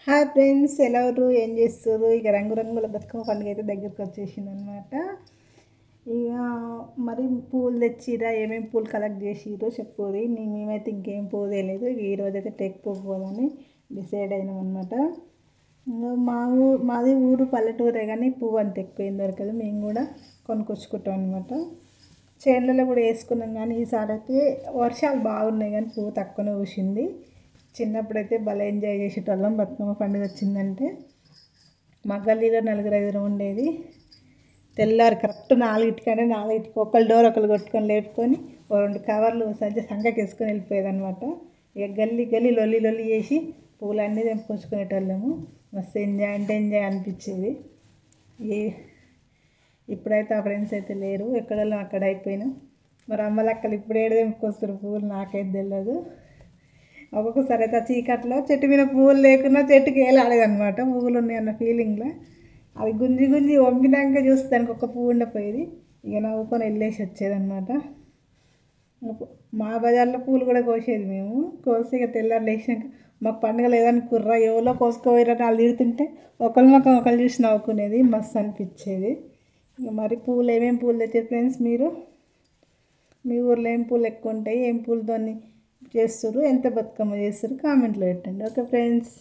Hi friends, ఎలా ఉన్నారు? ఏం చేస్తారు? ఇక రంగురంగుల బతుకమ్మ పండుగ అయితే దగ్గరికి వచ్చేసింది అనమాట. ఇక మరి పూలు తెచ్చిరా, ఏమేమి పూలు కలెక్ట్ చేసిరో చెప్పుది. మేమైతే ఇంకేం పువ్వు తెలియదు. ఈరోజు అయితే టెక్ పోదని డిసైడ్ అయినాం అనమాట. మాది ఊరు పల్లెటూరే, కానీ పువ్వు అంత ఎక్కువ ఏం దొరకదు. మేము కూడా కొనుక్కొచ్చుకుంటాం అనమాట. చేనులలో కూడా వేసుకున్నాం, కానీ ఈసారి అయితే వర్షాలు బాగున్నాయి, కానీ పువ్వు తక్కువనే పూసింది. చిన్నప్పుడైతే భలే ఎంజాయ్ చేసేటోళ్ళం. బతుకమ్మ పండుగ వచ్చిందంటే మా గల్లీలో 4-5 ఉండేది. తెల్లారి కరెక్ట్ 4కి ఒకళ్ళు డోర్ ఒకళ్ళు కొట్టుకొని లేపుకొని 2 కవర్లు సంఖకి వేసుకొని వెళ్ళిపోయేది అనమాట. ఇక గల్లీ లొల్లి చేసి పూలన్నీ తెంపుకొచ్చుకునేటోళ్ళము. మస్తు ఎంజాయ్ అంటే ఎంజాయ్ అనిపించేది. ఇప్పుడైతే ఆ ఫ్రెండ్స్ అయితే లేరు, ఎక్కడో అక్కడ అయిపోయినాం. మరి అమ్మలక్కలు ఇప్పుడు ఏడు తెంపుకొస్తారు పువ్వులు నాకైతే తెలియదు. ఒక్కొక్కసారి అయితే చీకట్లో చెట్టు మీద పువ్వులు లేకున్నా చెట్టుకి వేలాడేదనమాట. పువ్వులు ఉన్నాయన్న ఫీలింగ్లో అది గుంజి వంపినాక చూస్తే దానికి ఒక పువ్వు ఉండిపోయేది. ఇక నవ్వుకొని వెళ్ళేసి వచ్చేదనమాట. మా బజార్లో పూలు కూడా కోసేది మేము. కోసి ఇక తెల్లారు లేచినాక మాకు పండుగ లేదని కుర్రా ఎవరో కోసుకోపోయారని వాళ్ళు తిడుతుంటే ఒకరి మొక్క ఒకరు చూసి నవ్వుకునేది. మస్తు అనిపించేది. ఇక మరి పూలు ఏమేమి పూలు తెచ్చారు ఫ్రెండ్స్? మీరు మీ ఊర్లో ఏం పూలు ఎక్కువ ఉంటాయి, ఏం పూలతో చేస్తారు, ఎంత బతుకమ్మ చేస్తారు కామెంట్లో పెట్టండి. Okay friends.